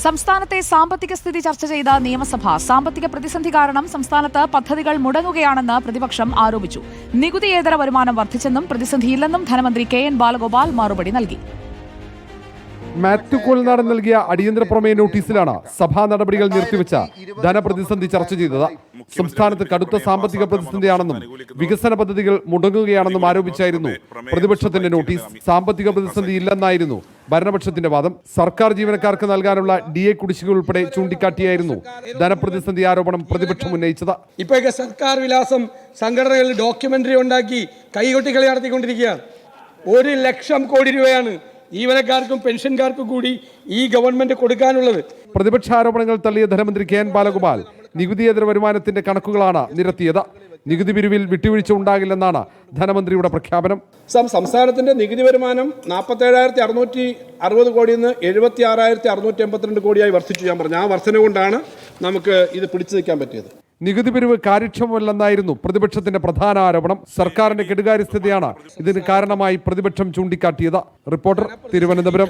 സംസ്ഥാനത്തെ സാമ്പത്തിക സ്ഥിതി ചർച്ച ചെയ്ത നിയമസഭ സാമ്പത്തിക പ്രതിസന്ധി കാരണം സംസ്ഥാനത്ത് പദ്ധതികൾ മുടങ്ങുകയാണെന്ന് പ്രതിപക്ഷം ആരോപിച്ചു. നികുതിയേതര വരുമാനം വർദ്ധിച്ചെന്നും പ്രതിസന്ധിയില്ലെന്നും ധനമന്ത്രി കെ.എൻ. ബാലഗോപാൽ മറുപടി നൽകി. മാത്യു കോൽനാടൻ നൽകിയ അടിയന്തര പ്രമേയ നോട്ടീസിലാണ് സഭാ നടപടികൾ നിർത്തിവെച്ച ധനപ്രതിസന്ധി ചർച്ച ചെയ്തത്. സംസ്ഥാനത്ത് കടുത്ത സാമ്പത്തിക പ്രതിസന്ധിയാണെന്നും വികസന പദ്ധതികൾ മുടങ്ങുകയാണെന്നും ആരോപിച്ചായിരുന്നു പ്രതിപക്ഷത്തിന്റെ നോട്ടീസ്. സാമ്പത്തിക പ്രതിസന്ധി ഇല്ലെന്നായിരുന്നു ഭരണപക്ഷത്തിന്റെ വാദം. സർക്കാർ ജീവനക്കാർക്ക് നൽകാനുള്ള DA കുടിശ്ശിക ഉൾപ്പെടെ ചൂണ്ടിക്കാട്ടിയായിരുന്നു ധനപ്രതിസന്ധി ആരോപണം പ്രതിപക്ഷം ഉന്നയിച്ചത്. ഇപ്പോഴൊക്കെ സർക്കാർ വിലാസം സംഘടനകളിൽ ഡോക്യുമെന്ററി ഉണ്ടാക്കി കൈകൊട്ടിക്കളി നടത്തിക്കൊണ്ടിരിക്കുകയാണ്. 1 ലക്ഷം കോടി രൂപയാണ് ജീവനക്കാർക്കും പെൻഷൻകാർക്കും കൂടി ഈ ഗവൺമെന്റ് കൊടുക്കാനുള്ളത്. പ്രതിപക്ഷ ആരോപണങ്ങൾ തള്ളിയ ധനമന്ത്രി കെ.എൻ. ബാലഗോപാൽ നികുതിയേതര വരുമാനത്തിന്റെ കണക്കുകളാണ് നിരത്തിയത്. നികുതി പിരിവിൽ വിട്ടുവീഴ്ച ഉണ്ടാകില്ലെന്നാണ് ധനമന്ത്രിയുടെ പ്രഖ്യാപനം. സംസ്ഥാനത്തിന്റെ നികുതി വരുമാനം 47,660 കോടിയിൽ നിന്ന് 76,682 കോടിയായി വർദ്ധിച്ചു. ഞാൻ പറഞ്ഞു, ആ വർധന കൊണ്ടാണ് നമുക്ക് ഇത് പിടിച്ചു നിൽക്കാൻ പറ്റിയത്. നികുതി പിരിവ് കാര്യക്ഷമമല്ലെന്നായിരുന്നു പ്രതിപക്ഷത്തിന്റെ പ്രധാന ആരോപണം. സർക്കാരിന്റെ കെടുകാര്യസ്ഥതയാണ് ഇതിന് കാരണമായി പ്രതിപക്ഷം ചൂണ്ടിക്കാട്ടിയത്. റിപ്പോർട്ടർ, തിരുവനന്തപുരം.